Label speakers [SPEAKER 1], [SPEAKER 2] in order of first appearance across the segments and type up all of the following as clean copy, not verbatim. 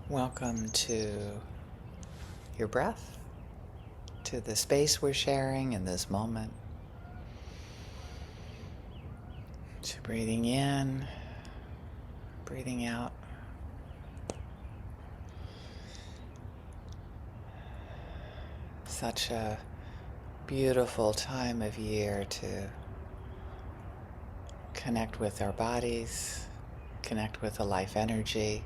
[SPEAKER 1] Welcome to your breath, to the space we're sharing in this moment. To breathing in, breathing out. Such a beautiful time of year to connect with our bodies, connect with the life energy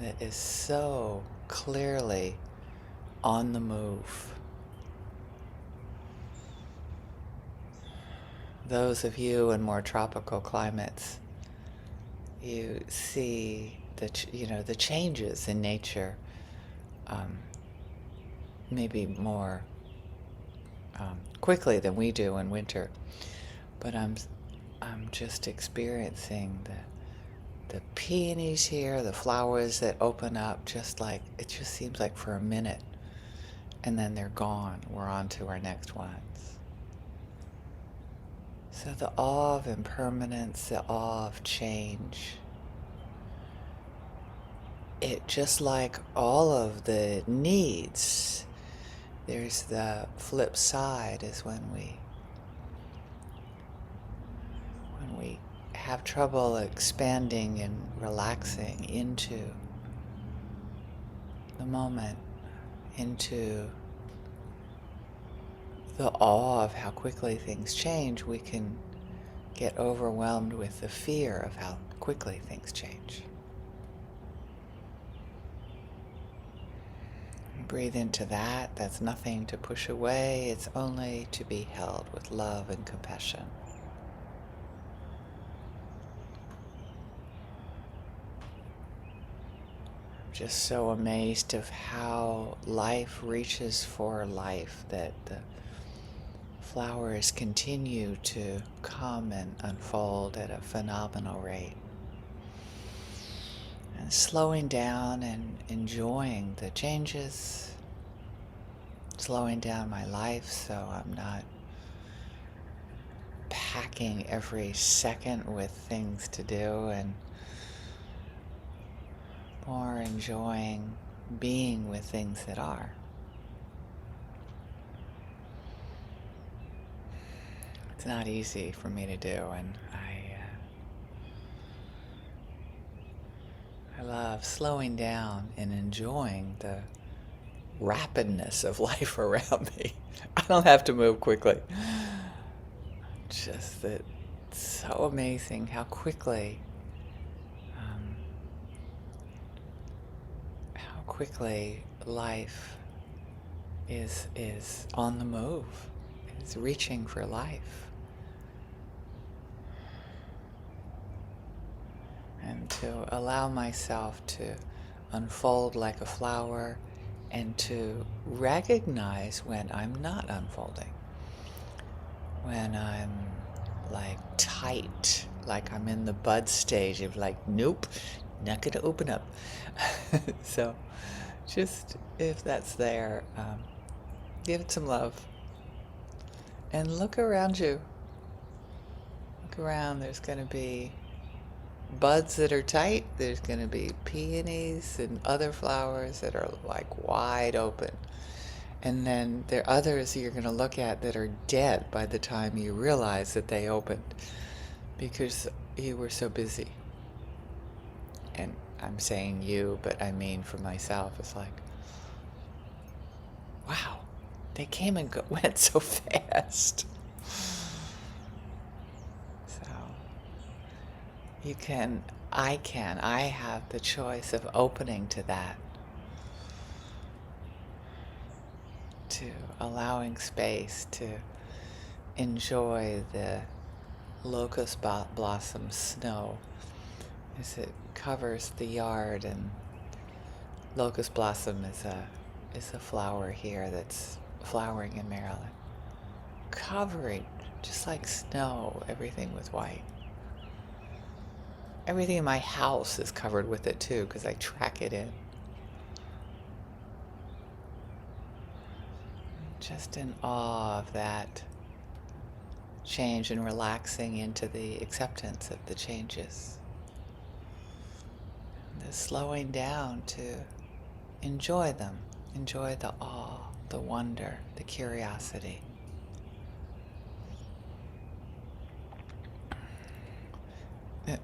[SPEAKER 1] that is so clearly on the move. Those of you in more tropical climates, you see the changes in nature, maybe more quickly than we do in winter. But I'm just experiencing the peonies here, the flowers that open up it just seems like for a minute, and then they're gone. We're on to our next ones. So the awe of impermanence, the awe of change, it just like all of the needs, there's the flip side is when we have trouble expanding and relaxing into the moment, into the awe of how quickly things change, we can get overwhelmed with the fear of how quickly things change. Breathe into that. That's nothing to push away. It's only to be held with love and compassion. I'm just so amazed of how life reaches for life, that the flowers continue to come and unfold at a phenomenal rate. And slowing down and enjoying the changes, slowing down my life so I'm not packing every second with things to do, and more enjoying being with things that are. It's not easy for me to do, and I love slowing down and enjoying the rapidness of life around me. I don't have to move quickly. Just that it's so amazing how quickly life is on the move. It's reaching for life. And to allow myself to unfold like a flower, and to recognize when I'm not unfolding, when I'm like tight, like I'm in the bud stage of like, nope, not gonna open up. So just, if that's there, give it some love and look around you. Look around. There's going to be buds that are tight. There's going to be peonies and other flowers that are like wide open. And then there are others you're going to look at that are dead by the time you realize that they opened, because you were so busy. And I'm saying you, but I mean for myself. It's like, wow, they came and went so fast. So I have the choice of opening to that, to allowing space to enjoy the locust blossom snow as it covers the yard. And locust blossom is a flower here that's flowering in Maryland, covering just like snow everything with white. Everything in my house is covered with it too, because I track it in. Just in awe of that change and relaxing into the acceptance of the changes. slowing down to enjoy them, enjoy the awe, the wonder, the curiosity.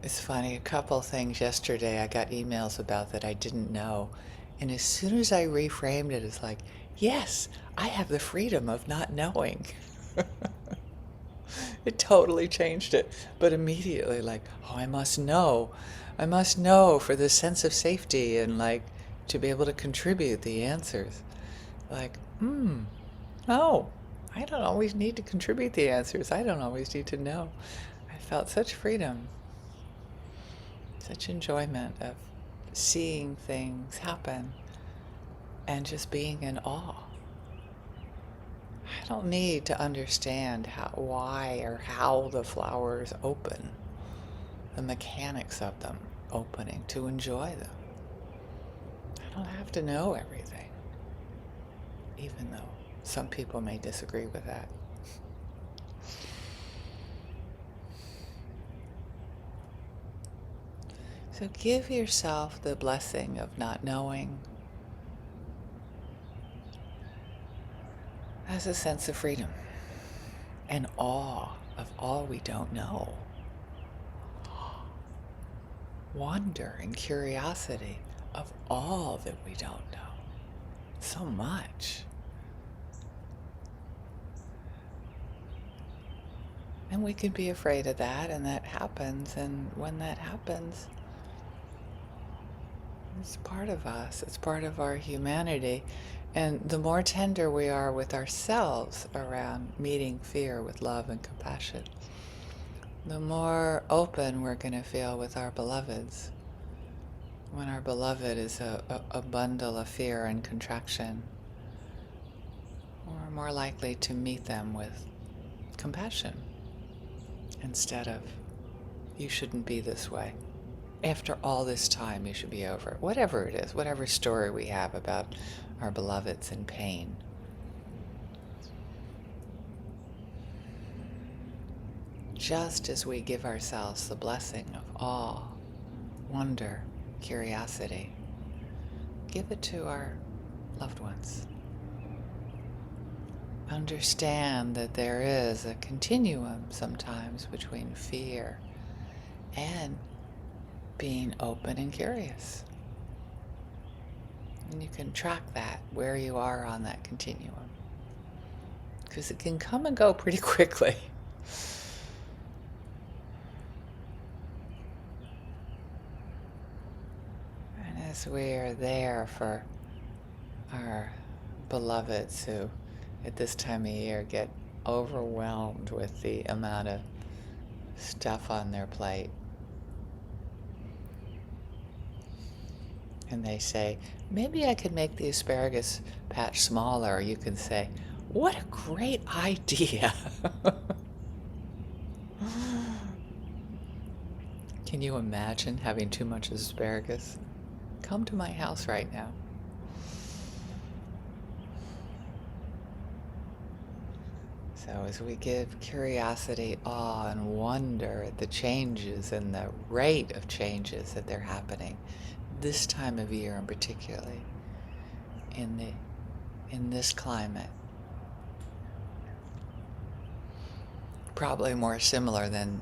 [SPEAKER 1] It's funny, a couple things yesterday I got emails about that I didn't know. And as soon as I reframed it, it's like, yes, I have the freedom of not knowing. It totally changed it. But immediately, like, oh, I must know. I must know for the sense of safety and, like, to be able to contribute the answers. Like, oh, I don't always need to contribute the answers. I don't always need to know. I felt such freedom, such enjoyment of seeing things happen and just being in awe. I don't need to understand why or how the flowers open, the mechanics of them opening, to enjoy them. I don't have to know everything, even though some people may disagree with that. So give yourself the blessing of not knowing as a sense of freedom and awe of all we don't know. Wonder and curiosity of all that we don't know. So much. And we can be afraid of that, and that happens. And when that happens, it's part of us. It's part of our humanity. And the more tender we are with ourselves around meeting fear with love and compassion, the more open we're going to feel with our beloveds. When our beloved is a bundle of fear and contraction, we're more likely to meet them with compassion instead of, you shouldn't be this way. After all this time, you should be over it. Whatever it is, whatever story we have about our beloveds in pain. Just as we give ourselves the blessing of awe, wonder, curiosity, give it to our loved ones. Understand that there is a continuum sometimes between fear and being open and curious. And you can track that, where you are on that continuum, because it can come and go pretty quickly. And as we are there for our beloveds who at this time of year get overwhelmed with the amount of stuff on their plate, and they say, maybe I could make the asparagus patch smaller, or you can say, what a great idea. Can you imagine having too much asparagus? Come to my house right now. So as we give curiosity, awe, and wonder at the changes and the rate of changes that they're happening, this time of year in particularly, in this climate, probably more similar than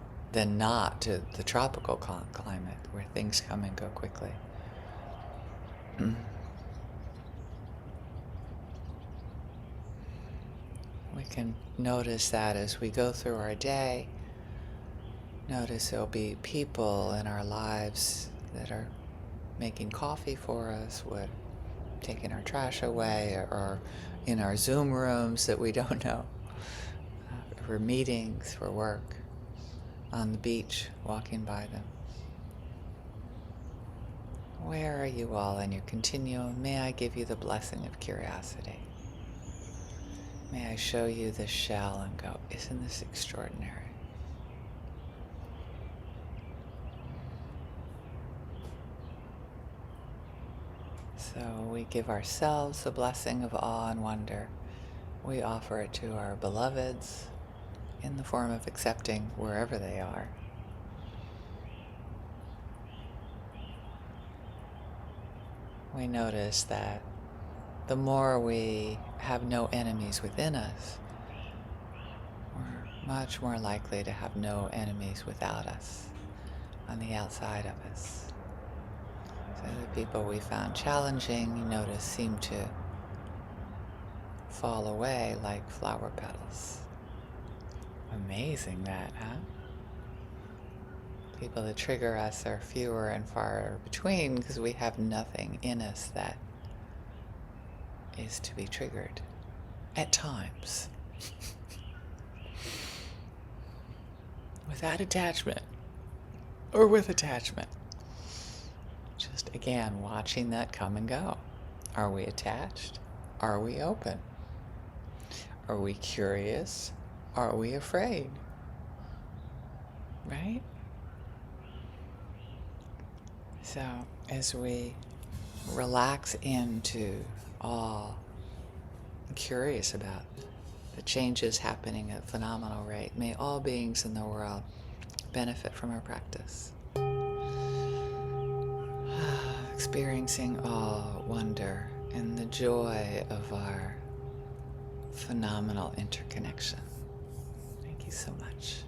[SPEAKER 1] not to the tropical climate where things come and go quickly. We can notice that as we go through our day. Notice there'll be people in our lives that are making coffee for us, taking our trash away, or in our Zoom rooms that we don't know, for meetings, for work, on the beach, walking by them. Where are you all in your continuum? May I give you the blessing of curiosity. May I show you this shell and go, isn't this extraordinary? So we give ourselves the blessing of awe and wonder. We offer it to our beloveds in the form of accepting wherever they are. we notice that the more we have no enemies within us, we're much more likely to have no enemies without us, on the outside of us. So the people we found challenging, you notice, seem to fall away like flower petals. Amazing that, huh? People that trigger us are fewer and far between because we have nothing in us that is to be triggered at times. Without attachment or with attachment. Just again, watching that come and go. Are we attached? Are we open? Are we curious? Are we afraid? Right? So as we relax into all curious about the changes happening at a phenomenal rate, may all beings in the world benefit from our practice. Experiencing awe, wonder, and the joy of our phenomenal interconnection. Thank you so much.